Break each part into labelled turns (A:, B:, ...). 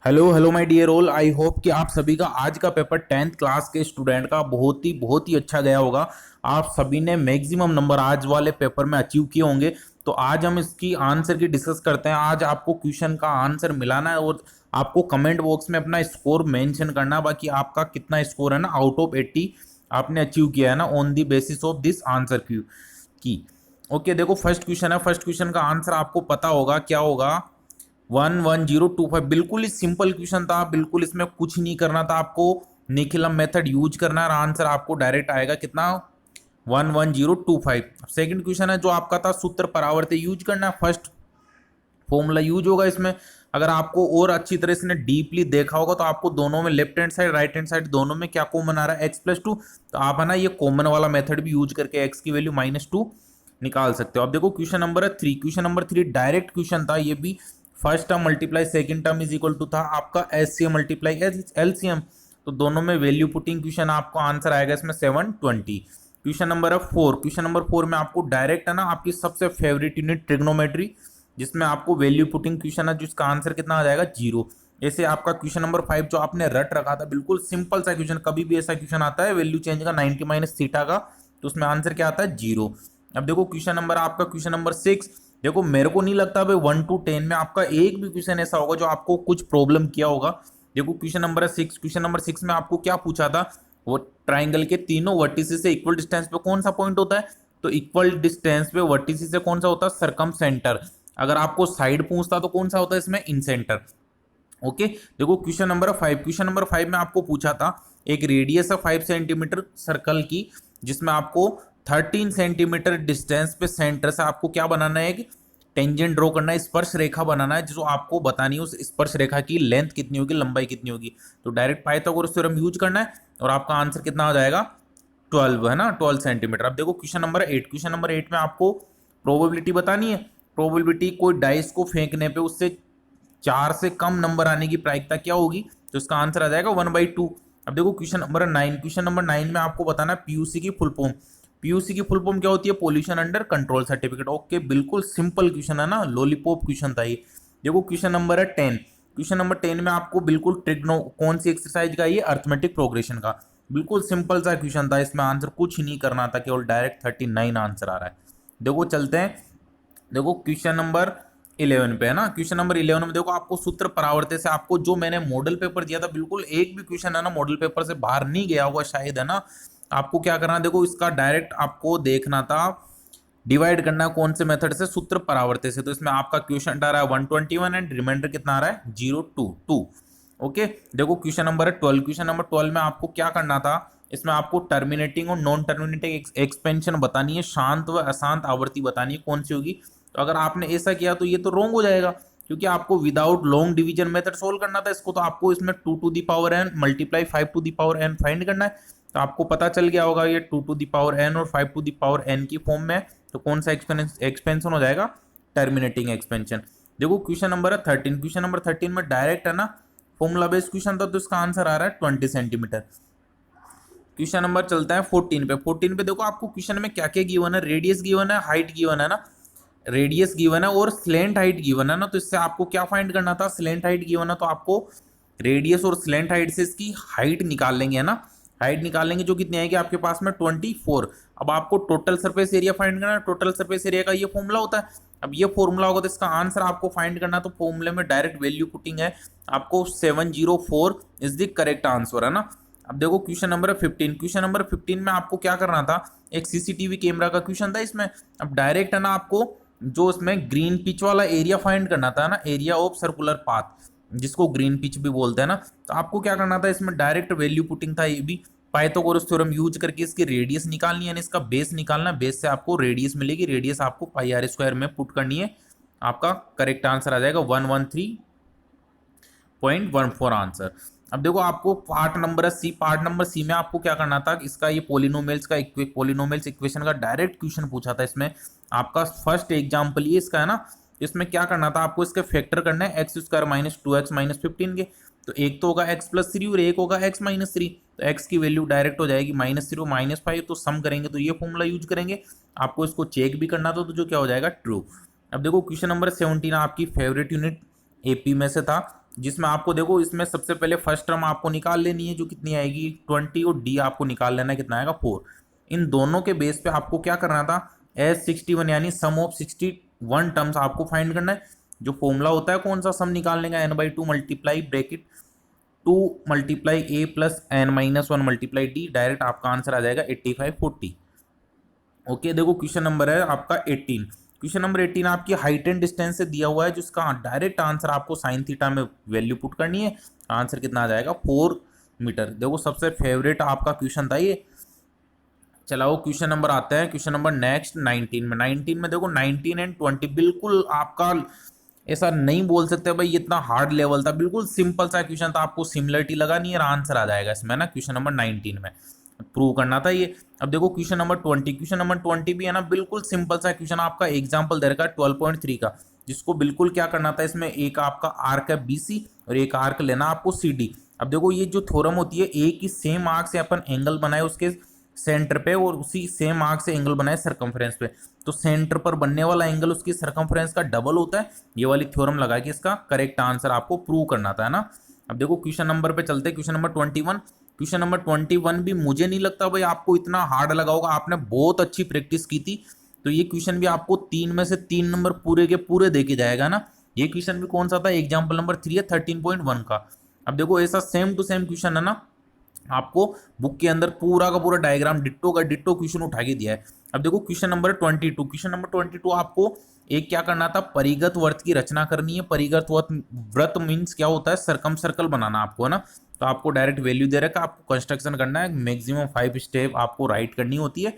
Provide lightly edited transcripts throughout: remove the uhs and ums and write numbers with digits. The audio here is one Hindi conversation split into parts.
A: Hello hello my dear all. I hope कि आप सभी का आज का पेपर 10th क्लास के स्टूडेंट का बहुत ही अच्छा गया होगा। आप सभी ने मैक्सिमम नंबर आज वाले पेपर में अचीव किए होंगे। तो आज हम इसकी आंसर की डिस्कस करते हैं। आज आपको क्वेश्चन का आंसर मिलाना है और आपको कमेंट बॉक्स में अपना स्कोर मेंशन करना है। बाकी आपका कितना स्कोर है ना, आउट ऑफ 80 आपने अचीव किया है ना, on the basis of this answer की। ओके, देखो फर्स्ट क्वेश्चन है। फर्स्ट क्वेश्चन का आंसर आपको पता होगा क्या होगा। 11025 बिल्कुल ही सिंपल क्वेश्चन था। बिल्कुल इसमें कुछ नहीं करना था आपको। निखिलम मेथड यूज करना है और आंसर आपको डायरेक्ट आएगा कितना, 11025। सेकंड क्वेश्चन है जो आपका था, सूत्र परावर्त यूज करना है। फर्स्ट फॉर्मूला यूज होगा इसमें। अगर आपको और अच्छी तरह से डीपली देखा होगा तो आपको दोनों में, left hand side right hand side दोनों में क्या कॉमन आ रहा है, x+2। तो आप है ना ये कॉमन वाला मेथड भी यूज करके x की वैल्यू -2 निकाल सकते हो। अब देखो क्वेश्चन नंबर है 3। क्वेश्चन नंबर 3 डायरेक्ट क्वेश्चन था ये भी। First term multiply second term is equal to था आपका एचसीएम मल्टीप्लाई एलसीएम। तो दोनों में वैल्यू पुटिंग क्वेश्चन, आपको आंसर आएगा इसमें 720। क्वेश्चन नंबर है 4। क्वेश्चन नंबर 4 में आपको डायरेक्ट है ना आपकी सबसे फेवरेट यूनिट ट्रिग्नोमेट्री, जिसमें आपको वैल्यू पुटिंग क्वेश्चन है जिसका आंसर कितना आ जाएगा, 0। ऐसे आपका क्वेश्चन नंबर 5 जो आपने रट रखा था, बिल्कुल सिंपल सा क्वेश्चन। कभी भी ऐसा क्वेश्चन आता है वैल्यू चेंज का 90 माइनस थीटा का, तो उसमें आंसर क्या आता है, 0। अब देखो क्वेश्चन नंबर आपका, क्वेश्चन नंबर 6। देखो मेरे को नहीं लगता भाई 1 to 10 में आपका एक भी क्वेश्चन ऐसा होगा जो आपको कुछ प्रॉब्लम किया होगा। देखो क्वेश्चन नंबर 6। क्वेश्चन नंबर 6 में आपको क्या पूछा था, वो ट्राइंगल के तीनों वर्टिसेस से इक्वल डिस्टेंस पे कौन सा पॉइंट होता है। तो इक्वल डिस्टेंस पे वर्टिसेस से कौन सा होता है, सरकम सेंटर। अगर आपको साइड पूछता तो कौन सा होता है इसमें, इन सेंटर। ओके, देखो क्वेश्चन नंबर 5। क्वेश्चन नंबर 5 में आपको पूछा था एक रेडियस है 5 सेंटीमीटर सर्कल की, जिसमें आपको 13 सेंटीमीटर डिस्टेंस पे सेंटर से आपको क्या बनाना है, एक टेंजेंट ड्रॉ करना है, स्पर्श रेखा बनाना है, जो आपको बतानी है उस स्पर्श रेखा की लेंथ कितनी होगी, लंबाई कितनी होगी। तो डायरेक्ट पाइथागोरस थ्योरम यूज करना है और आपका आंसर कितना आ जाएगा, 12 है ना, 12 सेंटीमीटर। अब देखो क्वेश्चन नंबर 8। क्वेश्चन नंबर 8 में आपको प्रोबेबिलिटी बतानी है। प्रोबेबिलिटी, कोई डाइस को फेंकने पे उससे 4 से कम नंबर आने की प्रायिकता क्या होगी, तो इसका आंसर आ जाएगा 1/2। अब देखो क्वेश्चन नंबर 9। क्वेश्चन नंबर 9 में आपको बताना है पीयूसी की फुल फॉर्म। पीयूसी की फुल फॉर्म क्या होती है, pollution under control certificate. Okay, बिल्कुल सिंपल क्वेश्चन है ना, लॉलीपॉप क्वेश्चन था ये। देखो क्वेश्चन नंबर है 10। क्वेश्चन नंबर 10 में आपको बिल्कुल ट्रिग्नो, कौन सी एक्सरसाइज का, ये अर्थमेटिक प्रोग्रेशन का। बिल्कुल सिंपल सा क्वेश्चन था, इसमें आंसर कुछ नहीं करना था, केवल डायरेक्ट 39 आंसर आ रहा है। देखो चलते हैं, देखो क्वेश्चन नंबर 11 पे है ना। क्वेश्चन नंबर 11 में देखो आपको सूत्र परावर्तन से, आपको जो मैंने मॉडल पेपर दिया था, बिल्कुल एक भी क्वेश्चन है ना मॉडल पेपर से बाहर नहीं गया हुआ शायद, है ना। आपको क्या करना है, देखो इसका डायरेक्ट आपको देखना था, डिवाइड करना है कौन से मेथड से, सूत्र परावर्तन से। तो इसमें आपका क्वेश्चन आ रहा है 121 एंड रिमाइंडर कितना आ रहा है, 022। ओके, देखो क्वेश्चन नंबर 12। क्वेश्चन नंबर 12 में आपको क्या करना था, इसमें आपको टर्मिनेटिंग और नॉन टर्मिनेटिंग एक्सपेंशन बतानी है, शांत व अशांत आवृत्ति बतानी है कौन सी होगी। तो अगर आपने ऐसा किया तो ये तो रॉन्ग हो जाएगा, क्योंकि आपको without long division method solve करना था इसको। तो आपको इसमें 2 to the power n multiply 5 to the power n find करना है। तो आपको पता चल गया होगा ये 2 टू दी पावर n और 5 टू दी पावर n की फॉर्म में है। तो कौन सा एक्सपेंशन हो जाएगा, टर्मिनेटिंग एक्सपेंशन। देखो क्वेश्चन नंबर 13। क्वेश्चन नंबर 13 में डायरेक्ट है ना फॉर्मूला बेस्ड क्वेश्चन था, तो इसका आंसर आ रहा है 20 सेंटीमीटर। क्वेश्चन नंबर चलता है 14 पे। 14 पे देखो आपको क्वेश्चन में क्या क्या गिवन है, रेडियस गिवन है, हाइट गिवन है ना, रेडियस गिवन है और स्लेंट हाइट गिवन है ना। तो इससे आपको क्या फाइंड करना था, स्लेंट हाइट गिवन है तो आपको रेडियस और स्लेंट हाइट से इसकी हाइट निकाल लेंगे, है ना। हाइट निकालेंगे जो कितनी आएगी आपके पास में, 24। अब आपको टोटल सरफेस एरिया फाइंड करना है। टोटल सरफेस एरिया का ये फॉर्मूला होता है। अब ये फॉर्मूला होगा तो इसका आंसर आपको फाइंड करना, तो फॉर्मूले में डायरेक्ट वैल्यू पुटिंग है, आपको 704 इज द करेक्ट आंसर, है ना। अब देखो क्वेश्चन नंबर 15। क्वेश्चन नंबर 15 में आपको क्या करना था, एक सीसीटीवी कैमरा का क्वेश्चन था इसमें। अब डायरेक्ट है ना आपको जो उसमें ग्रीन पिच वाला एरिया फाइंड करना था ना, एरिया ऑफ सर्कुलर पाथ, जिसको ग्रीन पिच भी बोलते हैं ना। तो आपको क्या करना था, इसमें डायरेक्ट वैल्यू पुटिंग था ये भी। पाइथागोरस थ्योरम यूज करके इसकी रेडियस निकालनी है, यानी इसका बेस निकालना है, बेस से आपको रेडियस मिलेगी, रेडियस आपको पाई आर स्क्वायर में पुट करनी है। आपका करेक्ट आंसर आ जाएगा 113.14 आंसर। अब देखो आपको part number C. Part number C में आपको क्या करना था, इसका ये पोलिनोमियल्स का पोलिनोमियल्स इक्वेशन का डायरेक्ट क्वेश्चन पूछा था इसमें। आपका फर्स्ट एग्जाम्पल ये इसका है ना। इसमें क्या करना था, आपको इसके फैक्टर करना है x square minus 2x minus 15 के। तो एक तो होगा x+3 और एक होगा x-3। तो x की वैल्यू डायरेक्ट हो जाएगी -0 -5। तो सम करेंगे तो ये फॉर्मूला यूज करेंगे। आपको इसको चेक भी करना था, तो जो क्या हो जाएगा, ट्रू। अब देखो क्वेश्चन नंबर 17 आपकी फेवरेट यूनिट एपी में से था, जिसमें आपको देखो इसमें सबसे पहले फर्स्ट टर्म आपको निकाल लेनी है जो कितनी आएगी 20, और डी आपको निकाल लेना है कितना आएगा 4। इन दोनों के बेस पे आपको क्या करना था, S61 यानी सम ऑफ 61 टर्म्स आपको फाइंड करना है। जो फॉर्मूला होता है कौन सा सम निकालने का, n/2 multiply bracket 2 multiply a plus n-1 multiply D, direct आपका आंसर आ जाएगा 8540। ओके देखो क्वेश्चन नंबर है आपका 18। क्वेश्चन नंबर 18 आपकी हाइट एंड डिस्टेंस से दिया हुआ है, जिसका डायरेक्ट आंसर आपको साइन थीटा में वैल्यू पुट करनी है। आंसर कितना आ जाएगा 4 मीटर। देखो सबसे फेवरेट आपका क्वेश्चन था ये। चलाओ क्वेश्चन नंबर आता है, क्वेश्चन नंबर नेक्स्ट 19 में। 19 में देखो 19 एंड 20 बिल्कुल आपका ऐसा नहीं बोल सकते भाई इतना हार्ड लेवल था, बिल्कुल सिंपल सा क्वेश्चन था। आपको सिमिलरिटी लगानी है और आंसर आ जाएगा इसमें ना। क्वेश्चन नंबर 19 में प्रूव करना था ये। अब देखो क्वेश्चन नंबर 20, क्वेश्चन नंबर 20 भी है ना बिल्कुल सिंपल सा क्वेश्चन। आपका एग्जांपल दे रखा है 12.3 का, जिसको बिल्कुल क्या करना था, इसमें एक आपका आर्क है बीसी और एक आर्क लेना आपको सीडी। अब देखो ये जो थ्योरम होती है, एक ही सेम आर्क से अपन एंगल बनाए उसके सेंटर पे और उसी सेम आर्क से एंगल बनाए सर्कमफ्रेंस पे, तो सेंटर पर बनने वाला एंगल उसकी सर्कमफ्रेंस का डबल होता है। ये वाली थ्योरम लगा के इसका करेक्ट आंसर आपको प्रूव करना था, है ना। अब देखो क्वेश्चन नंबर पे चलते हैं, क्वेश्चन नंबर 21। क्वेश्चन नंबर 21 भी मुझे नहीं लगता भाई आपको इतना हार्ड लगा होगा, आपने बहुत अच्छी प्रैक्टिस की थी। तो ये क्वेश्चन भी आपको 3 में से 3 नंबर पूरे के पूरे देके जाएगा ना। ये क्वेश्चन भी कौन सा था, एग्जाम्पल नंबर 3 है 13.1 का। अब देखो ऐसा सेम टू सेम क्वेश्चन है ना, आपको बुक के अंदर पूरा का पूरा डायग्राम डिट्टो का डिट्टो क्वेश्चन उठा के दिया है। अब देखो क्वेश्चन नंबर 22, क्वेश्चन नंबर 22 आपको एक क्या करना था, परिगत वर्त की रचना करनी है। परिगत व्रत मीन्स क्या होता है, सरकम सर्कल बनाना आपको, है ना। तो आपको डायरेक्ट वैल्यू दे रखा है, आपको कंस्ट्रक्शन करना है, मैक्सिमम 5 स्टेप आपको राइट करनी होती है।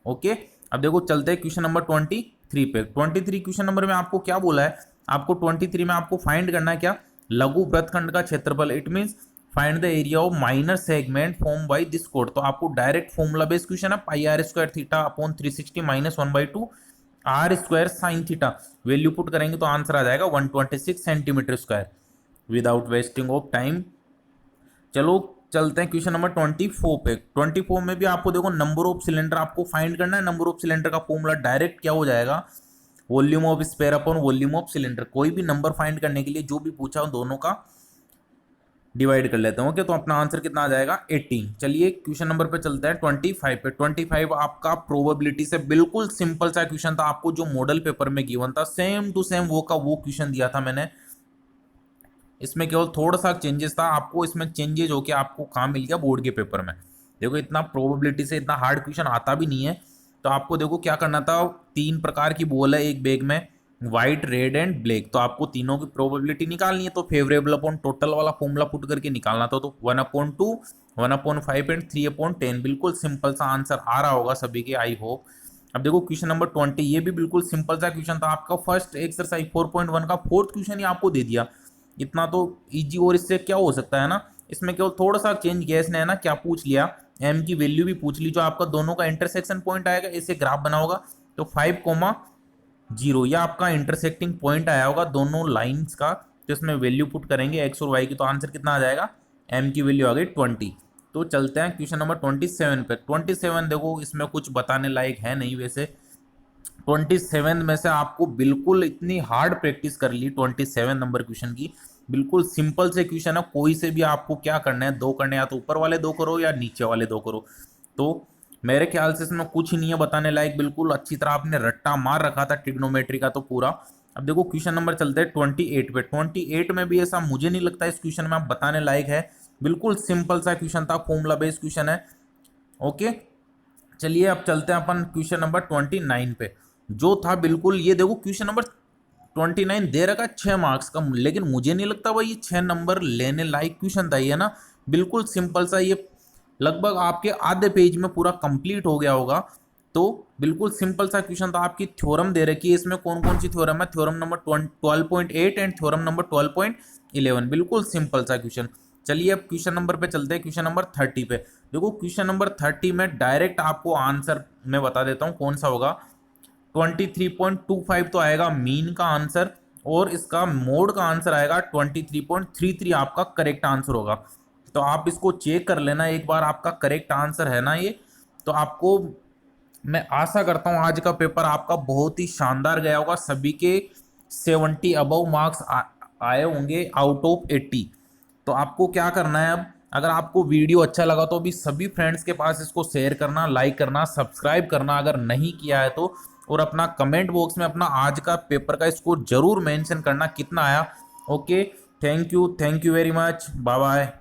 A: ओके अब देखो चलते हैं क्वेश्चन नंबर 23 पे। 23 क्वेश्चन नंबर में आपको क्या बोला है, आपको 23 में आपको फाइंड करना है क्या, लघु वृत्तखंड का क्षेत्रफल। It means find the area of minor segment form by this code. तो आपको डायरेक्ट फॉर्मूला बेस्ड क्वेश्चन है, pi R square theta upon 360 minus 1/2 R square sine theta. Value put करेंगे तो आंसर आ जाएगा 126 centimetre square without wasting of time. चलो चलते हैं क्वेश्चन नंबर 24 पे। 24 में भी आपको देखो नंबर ऑफ सिलेंडर आपको फाइंड करना है। नंबर ऑफ सिलेंडर का फॉर्मूला डायरेक्ट क्या हो जाएगा, volume of sphere upon volume of cylinder. कोई भी नंबर फाइंड करने के लिए जो भी पूछा हो दोनों का डिवाइड कर लेते हैं। ओके तो अपना आंसर कितना आ जाएगा 18। चलिए क्वेश्चन नंबर पे चलते हैं 25 पे। 25 आपका प्रोबेबिलिटी से बिल्कुल सिंपल सा क्वेश्चन था, आपको जो मॉडल पेपर में गिवन था सेम टू सेम वो का वो क्वेश्चन दिया था मैंने। इसमें केवल थोड़ा सा चेंजेस था, आपको इसमें चेंजेस होके आपको काम मिल गया बोर्ड के पेपर में। देखो इतना प्रोबेबिलिटी से इतना हार्ड क्वेश्चन आता भी नहीं है। तो आपको देखो क्या करना था, 3 प्रकार की बॉल है एक बैग में, व्हाइट रेड एंड ब्लैक। तो आपको तीनों की प्रोबेबिलिटी निकालनी है। तो फेवरेबल अपॉन टोटल वाला फॉर्मूला पुट करके निकालना था। तो 1/2 1/5 एंड 3/10। बिल्कुल सिंपल सा आंसर आ रहा होगा सभी के, आई होप। अब देखो क्वेश्चन नंबर 20, ये भी बिल्कुल सिंपल सा क्वेश्चन था आपका। फर्स्ट एक्सरसाइज 4.1 का फोर्थ क्वेश्चन ही आपको दे दिया। इतना तो इजी और इससे क्या हो सकता है ना। इसमें केवल थोड़ा सा चेंज किया इसने, है ना। क्या पूछ लिया, एम की वैल्यू भी पूछ ली, जो आपका दोनों का इंटरसेक्शन पॉइंट आएगा, इसे ग्राफ बना होगा। तो 5,0 यह आपका इंटरसेक्टिंग पॉइंट आया होगा दोनों लाइंस का। तो इसमें वैल्यू पुट करेंगे एक्स और वाई की, तो आंसर कितना आ जाएगा, एम की वैल्यू आ गई 20। तो चलते हैं क्वेश्चन नंबर 27 पे। 27 देखो इसमें कुछ बताने लायक है नहीं वैसे। 27 में से आपको बिल्कुल इतनी हार्ड प्रैक्टिस कर ली 27 नंबर क्वेश्चन की। बिल्कुल सिंपल से क्वेश्चन है, कोई से भी आपको क्या करना है, दो करने, या तो ऊपर वाले दो करो या नीचे वाले दो करो। तो मेरे ख्याल से इसमें कुछ ही नहीं है बताने लायक, बिल्कुल अच्छी तरह आपने रट्टा मार रखा था ट्रिग्नोमेट्री का तो पूरा। अब देखो क्वेश्चन नंबर चलते हैं 28 पे। 28 में भी ऐसा मुझे नहीं लगता इस क्वेश्चन में आप बताने लायक है। बिल्कुल सिंपल सा क्वेश्चन था, फॉर्मूला बेस्ड क्वेश्चन है। ओके चलिए अब चलते हैं अपन क्वेश्चन नंबर 29 पे। जो था बिल्कुल, ये देखो क्वेश्चन नंबर 29 दे रखा 6 मार्क्स का, लेकिन मुझे नहीं लगता भाई ये 6 नंबर लेने लायक क्वेश्चन था ये ना। बिल्कुल सिंपल सा, ये लगभग आपके आधे पेज में पूरा कंप्लीट हो गया होगा। तो बिल्कुल सिंपल सा क्वेश्चन था। आपकी थ्योरम दे रखी है, इसमें कौन कौन सी थ्योरम है, theorem number 12.8 and theorem number 12.11। बिल्कुल सिंपल सा क्वेश्चन। चलिए अब क्वेश्चन नंबर पे चलते हैं, क्वेश्चन नंबर 30 पे। देखो क्वेश्चन नंबर 30 में डायरेक्ट आपको आंसर मैं बता देता हूँ कौन सा होगा। 23.25 तो आएगा मीन का आंसर, और इसका मोड का आंसर आएगा 23.33 आपका करेक्ट आंसर होगा। तो आप इसको चेक कर लेना एक बार, आपका करेक्ट आंसर है ना ये। तो आपको मैं आशा करता हूँ आज का पेपर आपका बहुत ही शानदार गया होगा, सभी के 70 अबव मार्क्स आए होंगे आउट ऑफ 80। तो आपको क्या करना है, अब अगर आपको वीडियो अच्छा लगा तो अभी सभी फ्रेंड्स के पास इसको शेयर करना, लाइक करना, सब्सक्राइब करना अगर नहीं किया है तो, और अपना कमेंट बॉक्स में अपना आज का पेपर का स्कोर जरूर मेंशन करना कितना आया। Okay, thank you very much, bye bye.